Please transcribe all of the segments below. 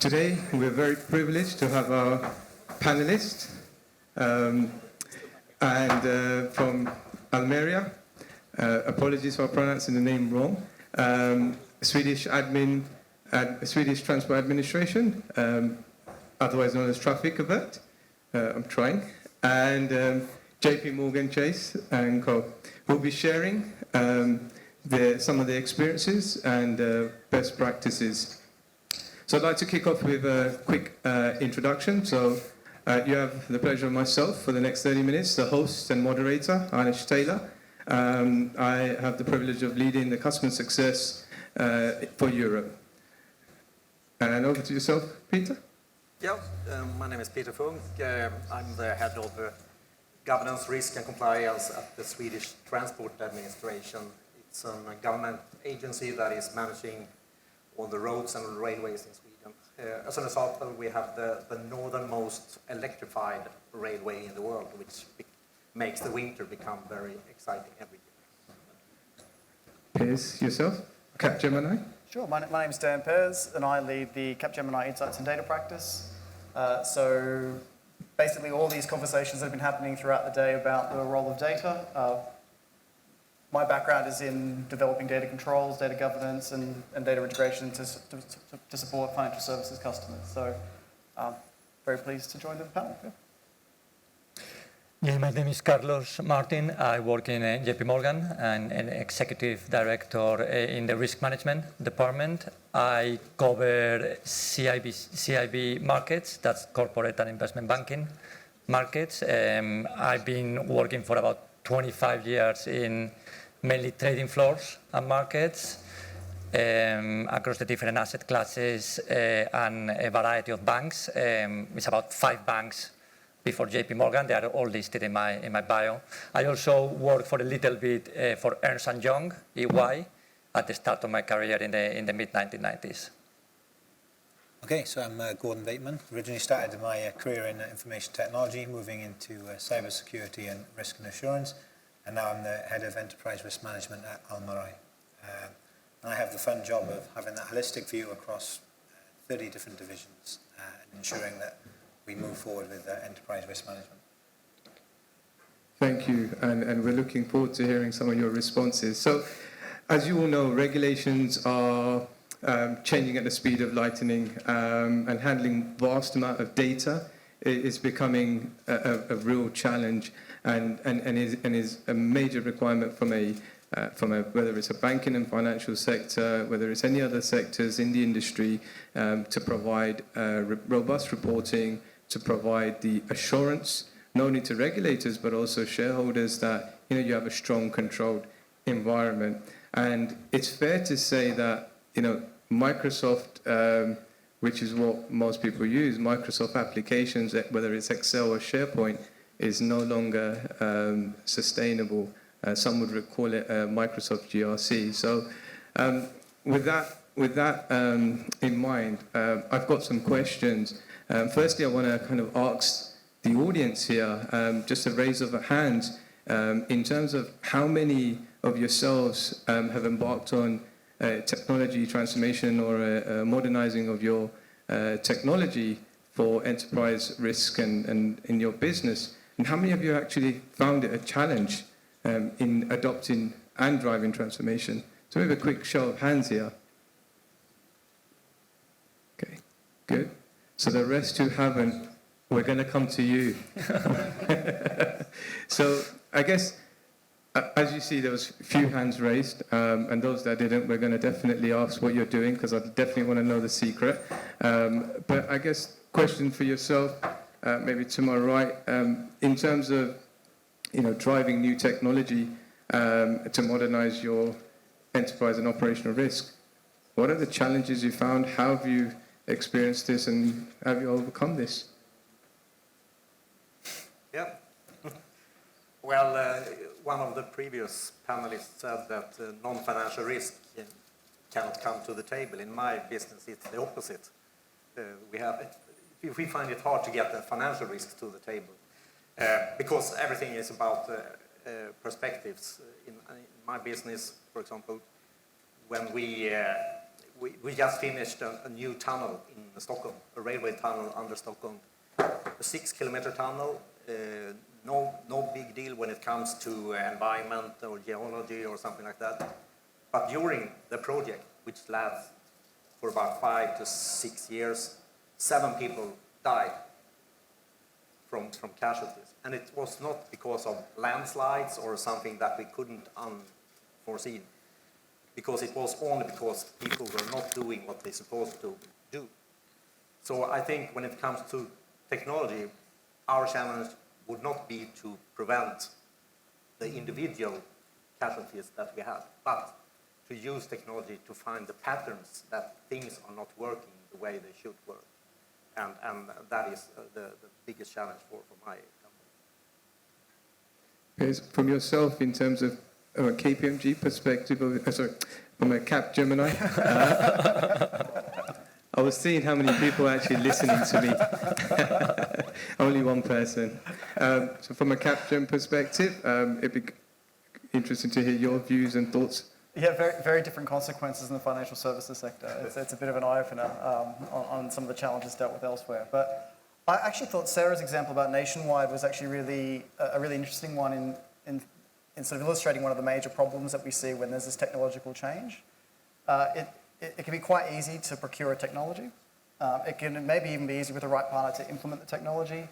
Today, we're very privileged to have our panelists from Almeria. Apologies for pronouncing the name wrong. Swedish Transport Administration, otherwise known as Traffic Avert. I'm trying. And JP Morgan Chase and Co. will be sharing some of their experiences and best practices. So I'd like to kick off with a quick introduction. So you have the pleasure of myself for the next 30 minutes, the host and moderator, Anish Taylor. I have the privilege of leading the customer success for Europe. And over to yourself, Peter. Yeah, my name is Peter Funk. I'm the head of governance, risk and compliance at the Swedish Transport Administration. It's a government agency that is managing all the roads and railways in Sweden. As an example, we have the northernmost electrified railway in the world, which makes the winter become very exciting every year. Piers, yourself, Capgemini. Sure, my name is Dan Pears, and I lead the Capgemini Insights and Data practice. So basically all these conversations that have been happening throughout the day about the role of data. My background is in developing data controls, data governance, and data integration to support financial services customers. So very pleased to join the panel. Yeah. Yeah, my name is Carlos Martin. I work in JP Morgan. I'm an executive director in the risk management department. I cover CIB markets, that's corporate and investment banking markets. I've been working for about 25 years in mainly trading floors and markets across the different asset classes and a variety of banks. It's about 5 banks before JP Morgan. They are all listed in my bio. I also worked for a little bit for Ernst & Young, EY, at the start of my career in the mid-1990s. Okay, so I'm Gordon Bateman. Originally started my career in information technology, moving into cybersecurity and risk and assurance. And now I'm the head of enterprise risk management at Almarai. And I have the fun job of having that holistic view across 30 different divisions and ensuring that we move forward with enterprise risk management. Thank you, and we're looking forward to hearing some of your responses. So, as you all know, regulations are changing at the speed of lightning, and handling vast amount of data is becoming a real challenge, and is a major requirement from whether it's a banking and financial sector, whether it's any other sectors in the industry, to provide robust reporting, to provide the assurance not only to regulators but also shareholders that you have a strong controlled environment. And it's fair to say that Microsoft, which is what most people use, Microsoft applications, whether it's Excel or SharePoint, is no longer sustainable. Some would call it Microsoft GRC. So with that in mind, I've got some questions. Firstly, I want to kind of ask the audience here, just a raise of a hand, in terms of how many of yourselves have embarked on technology transformation or a modernizing of your technology for enterprise risk and in your business, and how many of you actually found it a challenge in adopting and driving transformation? So we have a quick show of hands here. Okay, good. So the rest who haven't, we're going to come to you. So I guess, as you see, there was a few hands raised, and those that didn't, we're going to definitely ask what you're doing, because I definitely want to know the secret. But I guess, question for yourself, maybe to my right, in terms of driving new technology to modernize your enterprise and operational risk, what are the challenges you found? How have you experienced this, and have you overcome this? Yeah. Well, one of the previous panelists said that non-financial risk cannot come to the table. In my business, it's the opposite. We find it hard to get the financial risks to the table because everything is about perspectives. In my business, for example, when we we just finished a new tunnel in Stockholm, a railway tunnel under Stockholm, a 6-kilometer tunnel. No big deal when it comes to environment or geology or something like that. But during the project, which lasts for about 5 to 6 years, 7 people died from casualties. And it was not because of landslides or something that we couldn't unforeseen, because it was only because people were not doing what they're supposed to do. So I think when it comes to technology, our challenge would not be to prevent the individual casualties that we have, but to use technology to find the patterns that things are not working the way they should work. And that is the biggest challenge for my company. Piers, from yourself, in terms of a KPMG perspective, from a Capgemini, I was seeing how many people are actually listening to me. Only one person. So from a Capgem perspective, it'd be interesting to hear your views and thoughts. Yeah, very, very different consequences in the financial services sector. It's a bit of an eye-opener on some of the challenges dealt with elsewhere. But I actually thought Sarah's example about Nationwide was actually really a really interesting one in sort of illustrating one of the major problems that we see when there's this technological change. It can be quite easy to procure a technology. It can maybe even be easy with the right partner to implement the technology.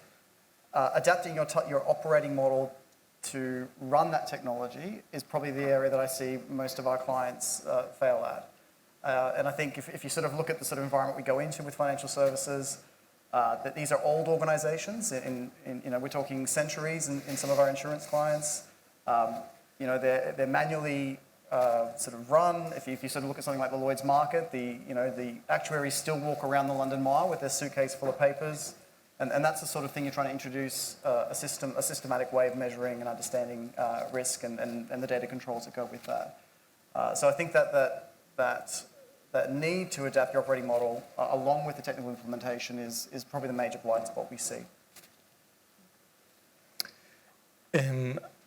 Adapting your operating model to run that technology is probably the area that I see most of our clients fail at. And I think if you sort of look at the sort of environment we go into with financial services, that these are old organizations. We're talking centuries in some of our insurance clients. They're manually sort of run. If you sort of look at something like the Lloyd's market, the actuaries still walk around the London Mile with their suitcase full of papers. And that's the sort of thing you're trying to introduce a systematic way of measuring and understanding risk and the data controls that go with that. So I think that need to adapt your operating model along with the technical implementation is probably the major blind spot we see.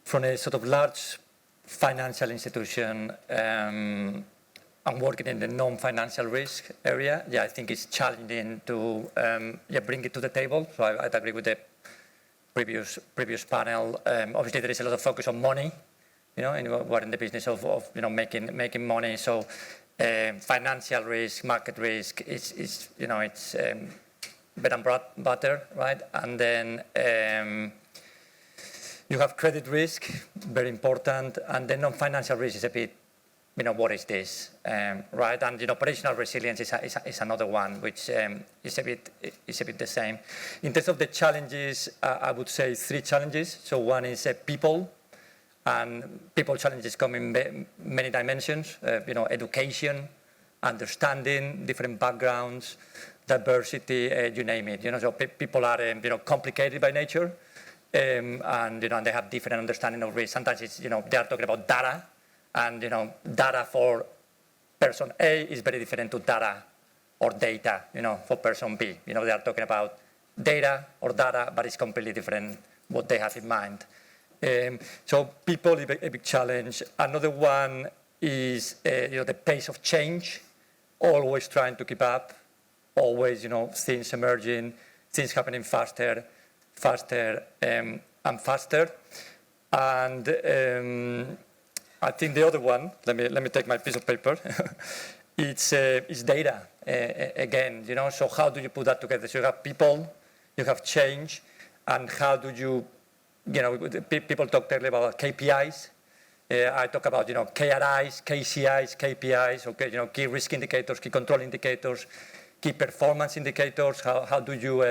From a sort of large financial institution, I'm working in the non-financial risk area. Yeah, I think it's challenging to bring it to the table. So I'd agree with the previous panel. Obviously, there is a lot of focus on money. And we're in the business of making money. So financial risk, market risk is it's bread and butter, right? And then you have credit risk, very important, and then non-financial risk is a bit. What is this, right? And operational resilience is another one, which is a bit the same. In terms of the challenges, I would say 3 challenges. So one is people, and people challenges come in many dimensions. Education, understanding, different backgrounds, diversity, you name it. So people are complicated by nature, and they have different understanding of risk. Sometimes it's they are talking about data. And data for person A is very different to data or data, for person B. They are talking about data or data, but it's completely different what they have in mind. So people is a big challenge. Another one is the pace of change, always trying to keep up, always things emerging, things happening faster and faster. And I think the other one, let me take my piece of paper. It's data again. So how do you put that together? So you have people, you have change, and how do you? People talk earlier about KPIs. I talk about KRIs, KCIs, KPIs. Okay, key risk indicators, key control indicators, key performance indicators. How do you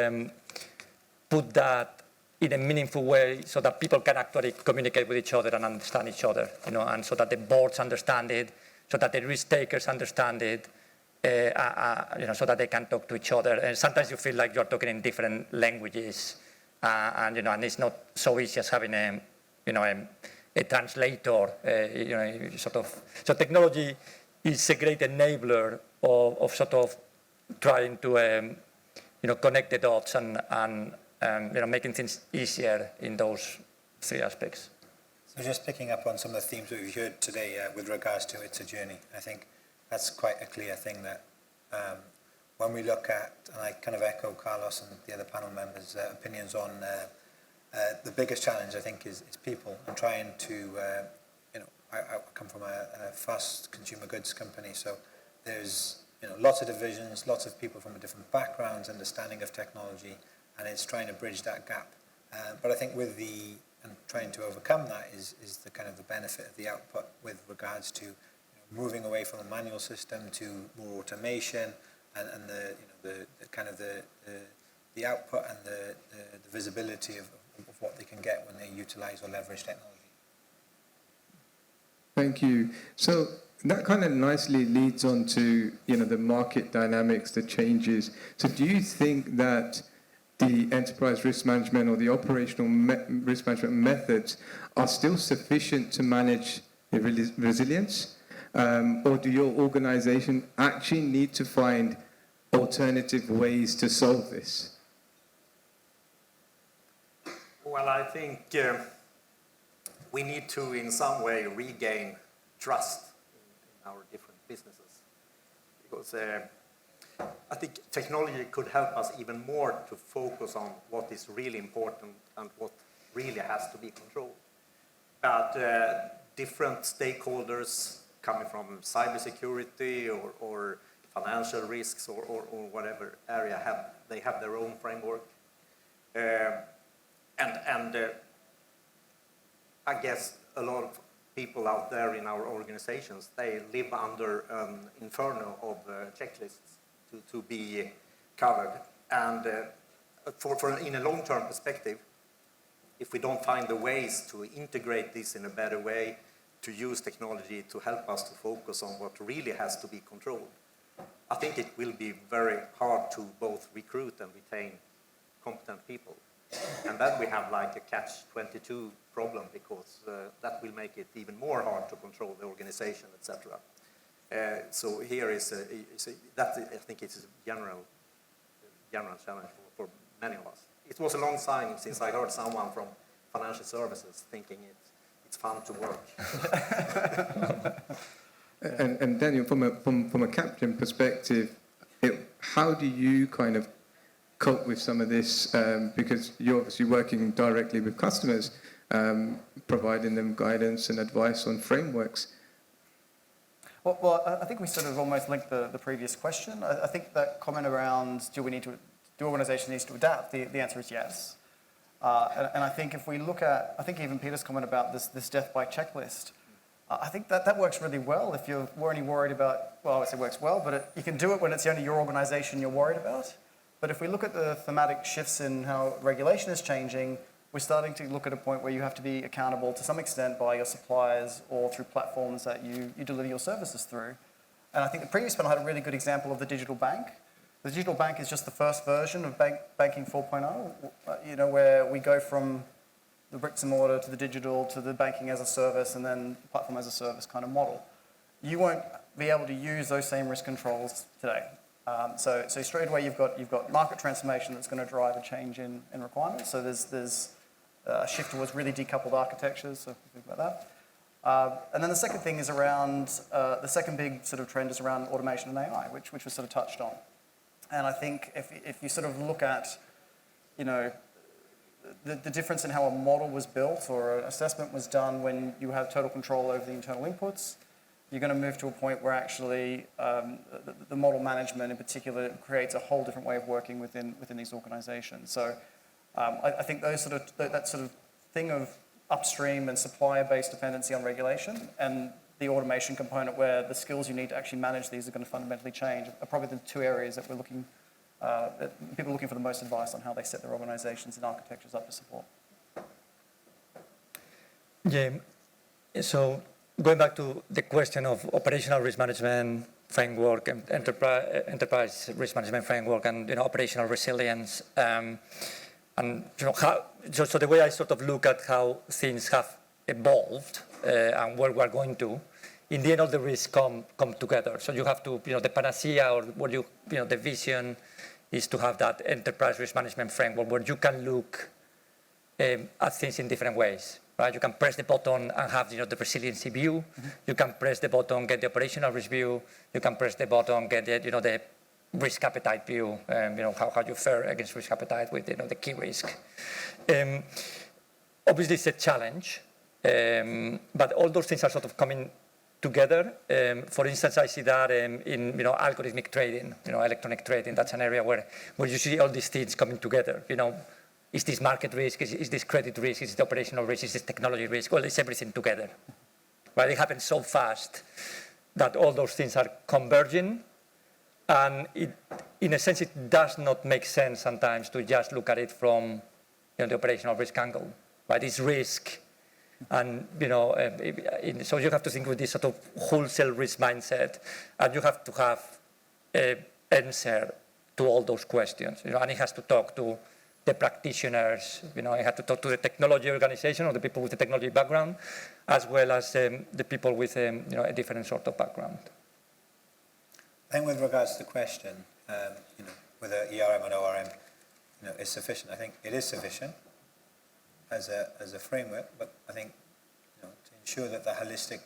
put that in a meaningful way so that people can actually communicate with each other and understand each other, and so that the boards understand it, so that the risk takers understand it, so that they can talk to each other. And sometimes you feel like you're talking in different languages, and it's not so easy as having a translator, So technology is a great enabler of sort of trying to, connect the dots and making things easier in those 3 aspects. So just picking up on some of the themes that we've heard today with regards to It's a Journey, I think that's quite a clear thing that when we look at, and I kind of echo Carlos and the other panel members' opinions on the biggest challenge, I think, is people, and trying to, I come from a fast consumer goods company, so there's lots of divisions, lots of people from different backgrounds, understanding of technology, and it's trying to bridge that gap. But I think and trying to overcome that is the kind of the benefit of the output with regards to moving away from a manual system to more automation, and the kind of the output and the visibility of what they can get when they utilize or leverage technology. Thank you. So that kind of nicely leads on to the market dynamics, the changes. So do you think that the enterprise risk management or the operational risk management methods are still sufficient to manage the resilience? Or do your organization actually need to find alternative ways to solve this? Well, I think we need to, in some way, regain trust in our different businesses. Because I think technology could help us even more to focus on what is really important and what really has to be controlled. But different stakeholders coming from cybersecurity or financial risks or whatever area they have their own framework. And I guess a lot of people out there in our organizations, they live under an inferno of checklists to be covered. And in a long-term perspective, if we don't find the ways to integrate this in a better way, to use technology to help us to focus on what really has to be controlled, I think it will be very hard to both recruit and retain competent people. And then we have like a catch-22 problem, because that will make it even more hard to control the organization, etc. So here is that I think it's a general challenge for many of us. It was a long time since I heard someone from financial services thinking it's fun to work. And Daniel, from a captain perspective, how do you kind of cope with some of this? Because you're obviously working directly with customers, providing them guidance and advice on frameworks. Well, I think we sort of almost linked the previous question. I think that comment around do organizations need to adapt? The answer is yes. And I think if we look at, I think even Peter's comment about this death by checklist, I think that works really well if you're only worried about, well, I would say works well, but you can do it when it's only your organization you're worried about. But if we look at the thematic shifts in how regulation is changing, we're starting to look at a point where you have to be accountable to some extent by your suppliers or through platforms that you deliver your services through. And I think the previous panel had a really good example of the digital bank. The digital bank is just the first version of banking 4.0, where we go from the bricks and mortar to the digital to the banking as a service and then platform as a service kind of model. You won't be able to use those same risk controls today. So straight away you've got market transformation that's going to drive a change in requirements. So there's a shift towards really decoupled architectures. So think about that. And then the second thing is around the second big sort of trend is around automation and AI, which was sort of touched on. And I think if you sort of look at the difference in how a model was built or an assessment was done when you have total control over the internal inputs, you're going to move to a point where actually the model management in particular creates a whole different way of working within these organizations. So I think that sort of thing of upstream and supplier-based dependency on regulation and the automation component where the skills you need to actually manage these are going to fundamentally change are probably the two areas that we're looking people are looking for the most advice on how they set their organizations and architectures up to support. Yeah, so going back to the question of operational risk management framework and enterprise risk management framework and operational resilience, and so the way I sort of look at how things have evolved and where we're going to, in the end all the risks come together. So you have to, the panacea or what the vision is to have that enterprise risk management framework where you can look at things in different ways. right? You can press the button and have the resiliency view. You can press the button, get the operational risk view. You can press the button, get the risk appetite view. How you fare against risk appetite with the key risk. Obviously, it's a challenge, but all those things are sort of coming together. For instance, I see that in algorithmic trading, electronic trading. That's an area where you see all these things coming together. Is this market risk? Is this credit risk? Is it operational risk? Is this technology risk? Well, it's everything together. Right? It happens so fast that all those things are converging, and in a sense, it does not make sense sometimes to just look at it from the operational risk angle. Right? It's risk. And so you have to think with this sort of wholesale risk mindset, and you have to have an answer to all those questions. And it has to talk to the practitioners. It has to talk to the technology organization or the people with the technology background, as well as the people with a different sort of background. I think with regards to the question, whether ERM and ORM, is sufficient. I think it is sufficient as a framework, but I think to ensure that the holistic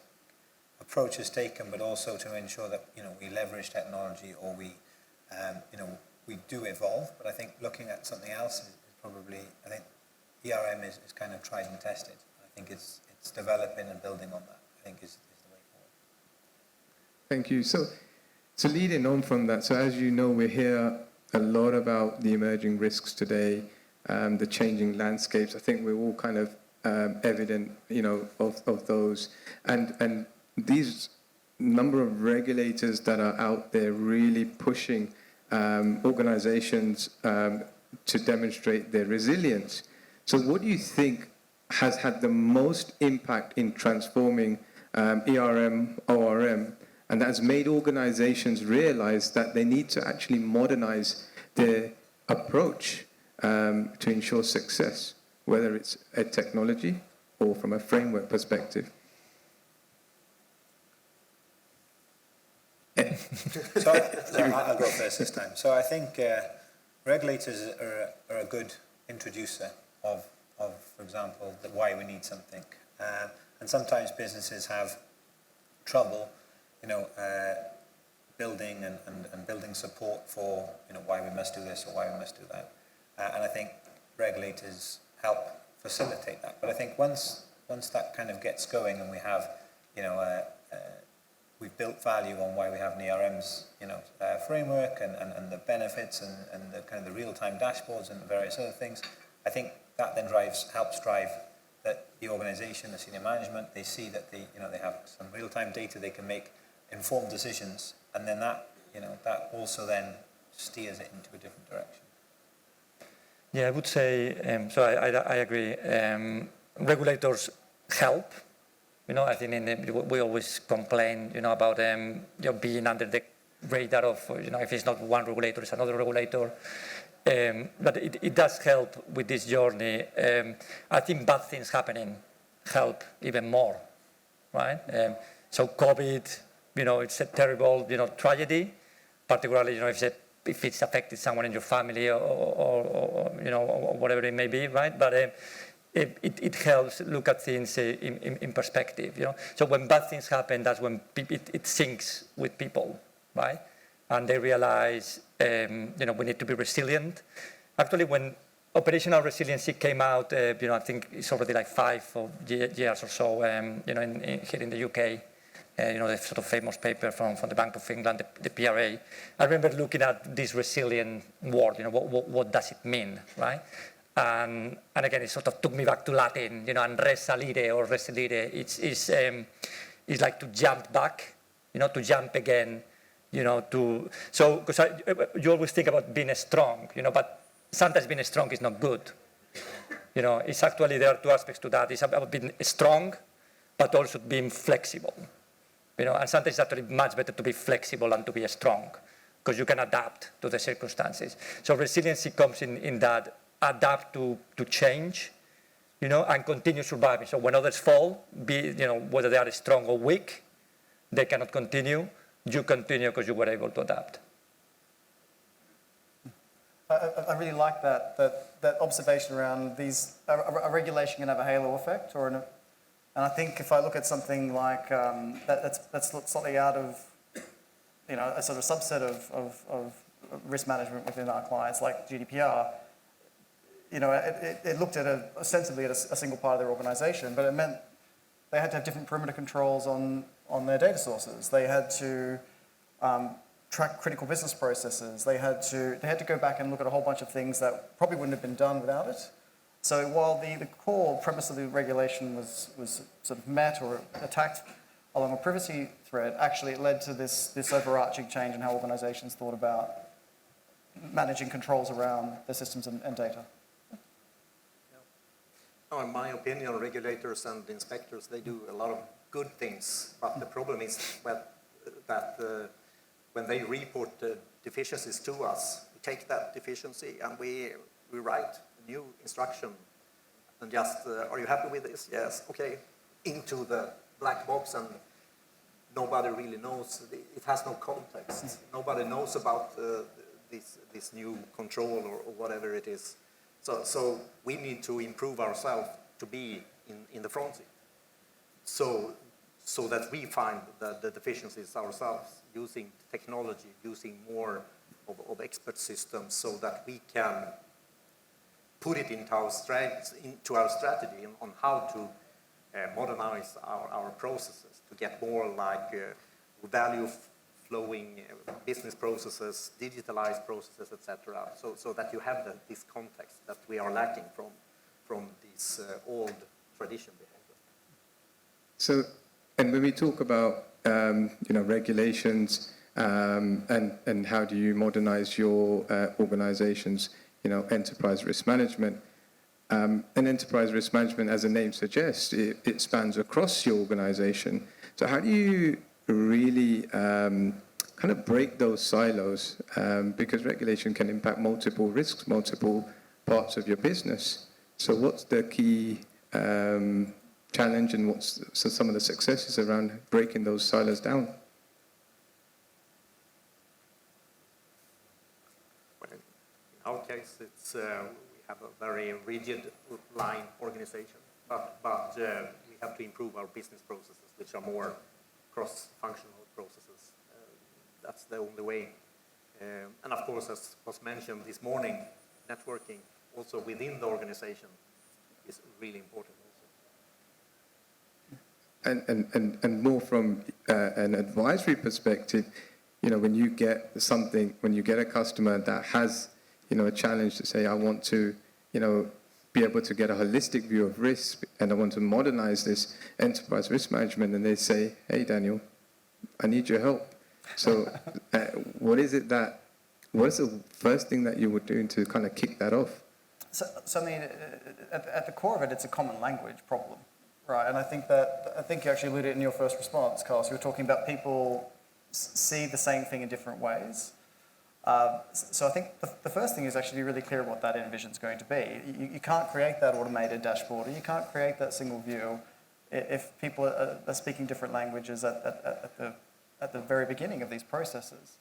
approach is taken, but also to ensure that we leverage technology or we do evolve. But I think looking at something else is probably, I think ERM is kind of tried and tested. I think it's developing and building on that, I think is the way forward. Thank you. So leading on from that, so as you know, we hear a lot about the emerging risks today, the changing landscapes. I think we're all kind of evident, of those. And these number of regulators that are out there really pushing organizations to demonstrate their resilience. So what do you think has had the most impact in transforming ERM, ORM, and that has made organizations realize that they need to actually modernize their approach to ensure success, whether it's a technology or from a framework perspective? So I'll go first this time. So I think regulators are a good introducer of, for example, why we need something. And sometimes businesses have trouble, building and building support for, why we must do this or why we must do that. And I think regulators help facilitate that. But I think once that kind of gets going and we have, we've built value on why we have an ERM's, framework and the benefits and the kind of the real-time dashboards and various other things, I think that then helps drive that the organization, the senior management, they see that they have some real-time data, they can make informed decisions, and then that also then steers it into a different direction. Yeah, I would say, so I agree. Regulators help. I think we always complain, about being under the radar of, if it's not one regulator, it's another regulator. But it does help with this journey. I think bad things happening help even more, right? So COVID, it's a terrible, tragedy, particularly, if it's affected someone in your family or whatever it may be, right? But it helps look at things in perspective, So when bad things happen, that's when it sinks with people, right? And they realize, we need to be resilient. Actually, when operational resiliency came out, I think it's already like 5 years or so, here in the UK, the sort of famous paper from the Bank of England, the PRA. I remember looking at this resilient word, what does it mean, right? And again, it sort of took me back to Latin, and resalire or resilire. It's like to jump back, to jump again, because you always think about being strong, but sometimes being strong is not good. It's actually, there are 2 aspects to that. It's about being strong, but also being flexible. And sometimes it's actually much better to be flexible than to be strong, because you can adapt to the circumstances. So resiliency comes in that adapt to change, and continue surviving. So when others fall, whether they are strong or weak, they cannot continue. You continue because you were able to adapt. I really like that observation around these. A regulation can have a halo effect, and I think if I look at something like that's slightly out of, a sort of subset of risk management within our clients, like GDPR. It looked at ostensibly at a single part of their organisation, but it meant they had to have different perimeter controls on their data sources. They had to track critical business processes. They had to go back and look at a whole bunch of things that probably wouldn't have been done without it. So while the core premise of the regulation was sort of met or attacked along a privacy thread, actually it led to this overarching change in how organisations thought about managing controls around their systems and data. Now, in my opinion, regulators and inspectors, they do a lot of good things, but the problem is that when they report deficiencies to us, we take that deficiency and we write a new instruction and just, are you happy with this? Yes, okay, into the black box, and nobody really knows. It has no context. Nobody knows about this new control or whatever it is. So we need to improve ourselves to be in the front seat. So that we find the deficiencies ourselves, using technology, using more of expert systems, so that we can put it into our strategy on how to modernize our processes, to get more like value-flowing business processes, digitalized processes, etc. So that you have this context that we are lacking from this old tradition behavior. So, and when we talk about regulations and how do you modernize your organization's enterprise risk management, and enterprise risk management, as the name suggests, it spans across your organization. So how do you really kind of break those silos? Because regulation can impact multiple risks, multiple parts of your business. So what's the key challenge, and what's some of the successes around breaking those silos down? Well, in our case, it's we have a very rigid line organization, but we have to improve our business processes, which are more cross-functional processes. That's the only way. And of course, as was mentioned this morning, networking also within the organization is really important. And more from an advisory perspective, when you get a customer that has, a challenge to say, I want to, be able to get a holistic view of risk, and I want to modernize this enterprise risk management, and they say, hey, Daniel, I need your help. So what is the first thing that you were doing to kind of kick that off? So I mean, at the core of it, it's a common language problem. Right, and I think you actually alluded in your first response, Carl. So you were talking about people see the same thing in different ways. So I think the first thing is actually be really clear what that envision is going to be. You can't create that automated dashboard, or you can't create that single view if people are speaking different languages at the very beginning of these processes.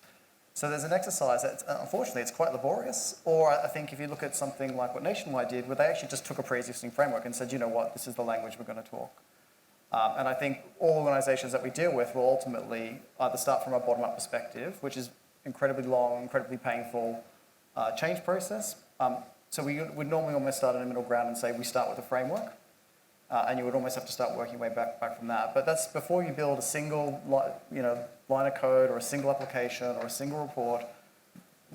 So there's an exercise that, unfortunately, it's quite laborious. Or I think if you look at something like what Nationwide did, where they actually just took a pre-existing framework and said, you know what, this is the language we're going to talk. And I think all organisations that we deal with will ultimately either start from a bottom-up perspective, which is incredibly long, incredibly painful change process. So we would normally almost start in a middle ground and say we start with a framework, and you would almost have to start working way back from that. But that's before you build a single line of code or a single application or a single report.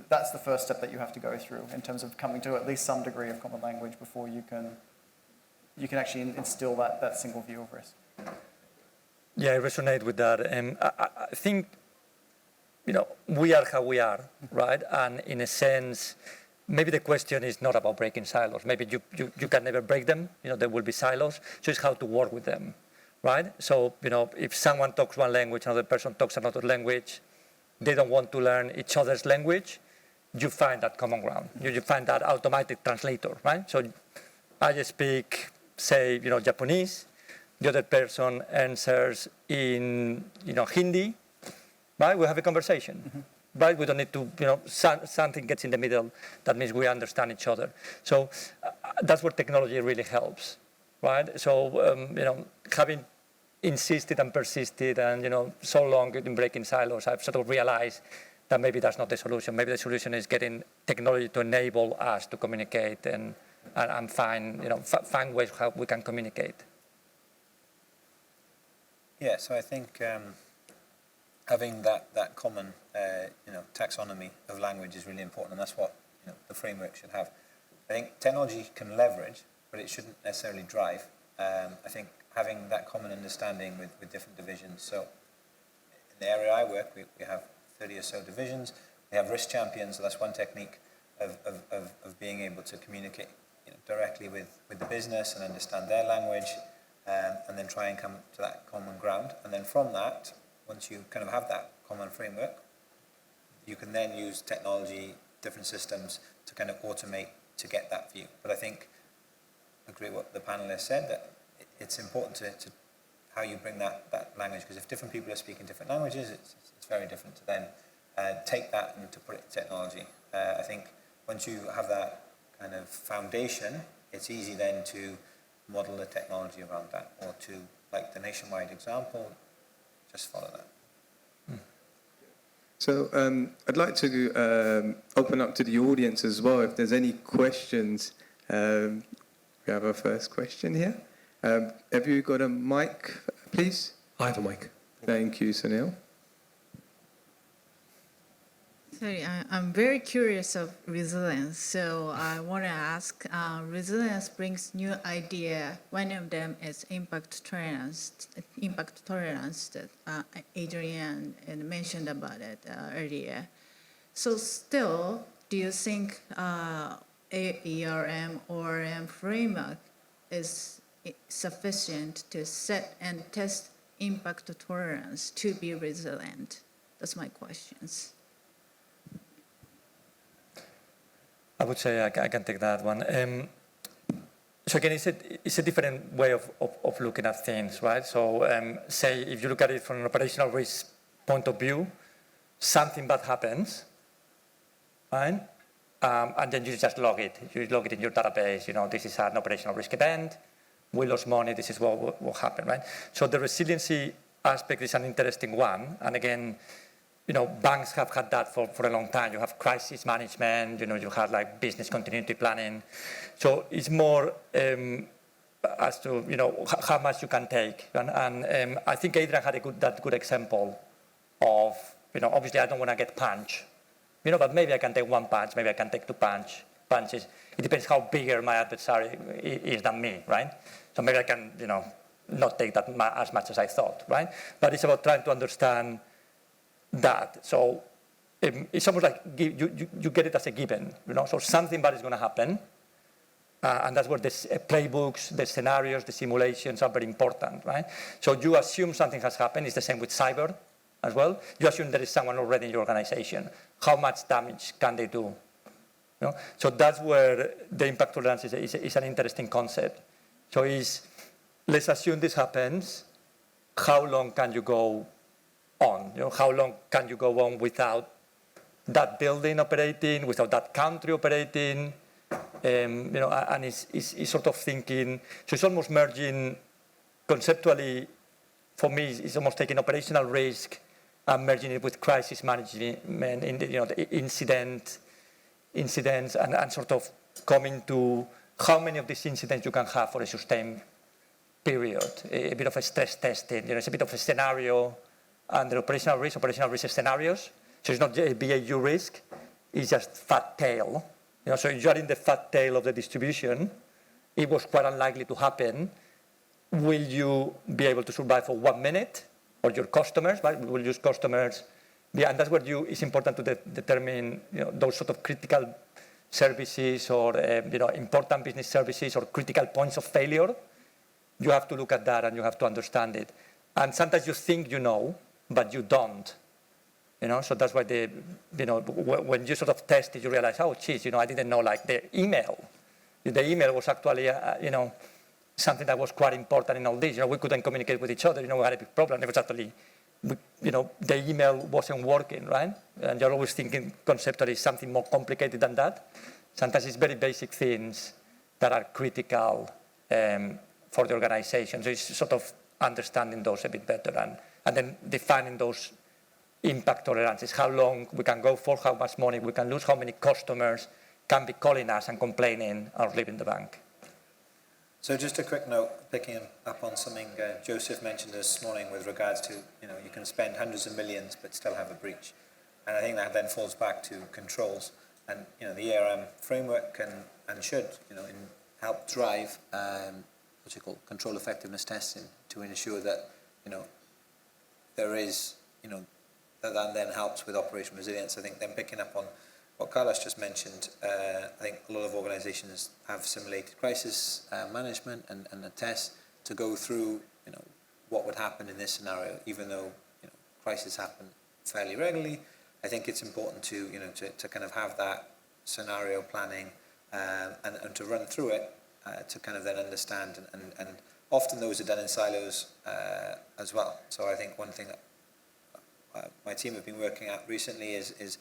That's the first step that you have to go through in terms of coming to at least some degree of common language before you can actually instill that single view of risk. Yeah, I resonate with that. I think, we are how we are, right? And in a sense, maybe the question is not about breaking silos. Maybe you can never break them. There will be silos. So it's how to work with them, right? So, if someone talks one language, another person talks another language, they don't want to learn each other's language, you find that common ground. You find that automatic translator, right? So I speak, say, Japanese, the other person answers in, Hindi, right? We have a conversation. right? We don't need to, something gets in the middle. That means we understand each other. So that's where technology really helps, right? So, having insisted and persisted and, so long in breaking silos, I've sort of realized that maybe that's not the solution. Maybe the solution is getting technology to enable us to communicate and find ways how we can communicate. Yeah, so I think having that common, taxonomy of language is really important, and that's what the framework should have. I think technology can leverage, but it shouldn't necessarily drive. I think having that common understanding with different divisions. So in the area I work, we have 30 or so divisions. We have risk champions, so that's one technique of being able to communicate directly with the business and understand their language, and then try and come to that common ground. And then from that, once you kind of have that common framework, you can then use technology, different systems to kind of automate to get that view. But I think, I agree with what the panelists said, that it's important to how you bring that language, because if different people are speaking different languages, it's very different to then take that and to put it in technology. I think once you have that kind of foundation, it's easy then to model the technology around that, or to, like the nationwide example, just follow that. So I'd like to open up to the audience as well, if there's any questions. We have our first question here. Have you got a mic, please? I have a mic. Thank you, Sunil. Sorry, I'm very curious of resilience. So I want to ask, resilience brings new idea. One of them is impact tolerance that Adrian mentioned about it earlier. So still, do you think ERM, ORM framework is sufficient to set and test impact tolerance to be resilient? That's my questions. I would say I can take that one. So again, it's a different way of looking at things, right? So say if you look at it from an operational risk point of view, something bad happens, right? And then you just log it. You log it in your database. This is an operational risk event. We lost money. This is what happened, right? So the resiliency aspect is an interesting one. And again, banks have had that for a long time. You have crisis management, you have like business continuity planning. So it's more as to, how much you can take. And I think Adrian had that good example of, obviously I don't want to get punched, but maybe I can take one punch, maybe I can take two punches. It depends how bigger my adversary is than me, right? So maybe I can, not take that as much as I thought, right? But it's about trying to understand that. So it's almost like you get it as a given, so something bad is going to happen, and that's where the playbooks, the scenarios, the simulations are very important, right? So you assume something has happened. It's the same with cyber as well. You assume there is someone already in your organization. How much damage can they do? So that's where the impact tolerance is an interesting concept. So let's assume this happens. How long can you go on? How long can you go on without that building operating, without that country operating? And it's sort of thinking. So it's almost merging conceptually. For me, it's almost taking operational risk and merging it with crisis management in the incidents and sort of coming to how many of these incidents you can have for a sustained period. A bit of a stress testing. It's a bit of a scenario under operational risk scenarios. So it's not a BAU risk, it's just fat tail. So if you are in the fat tail of the distribution, it was quite unlikely to happen. Will you be able to survive for 1 minute? Or your customers, right? Will your customers, and that's where it's important to determine those sort of critical services or important business services or critical points of failure. You have to look at that and you have to understand it. And sometimes you think you know, but you don't. So that's why when you sort of test it, you realize, oh, geez, I didn't know like the email. The email was actually, something that was quite important in all this. We couldn't communicate with each other. We had a big problem. It was actually the email wasn't working, right? And you're always thinking conceptually something more complicated than that. Sometimes it's very basic things that are critical for the organization. So it's sort of understanding those a bit better and then defining those impact tolerances, how long we can go for, how much money we can lose, how many customers can be calling us and complaining or leaving the bank. So just a quick note, picking up on something Joseph mentioned this morning with regards to, you can spend hundreds of millions but still have a breach. And I think that then falls back to controls. And, the ARM framework can and should, help drive what's it called, control effectiveness testing to ensure that, there is, that then helps with operational resilience. I think then picking up on what Carlos just mentioned, I think a lot of organizations have simulated crisis management and a test to go through, what would happen in this scenario, even though, crises happen fairly regularly. I think it's important to, to kind of have that scenario planning and to run through it to kind of then understand. And often those are done in silos as well. So I think one thing that my team have been working at recently is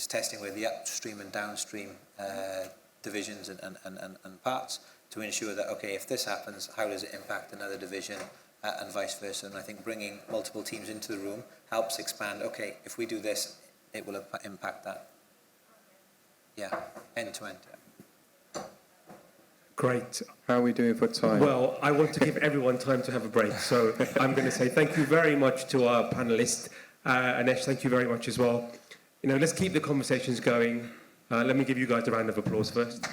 testing with the upstream and downstream divisions and parts to ensure that, okay, if this happens, how does it impact another division and vice versa? And I think bringing multiple teams into the room helps expand, okay, if we do this, it will impact that. Yeah, end to end. Great. How are we doing for time? Well, I want to give everyone time to have a break. So I'm going to say thank you very much to our panelists. Anesh, thank you very much as well. Let's keep the conversations going. Let me give you guys a round of applause first.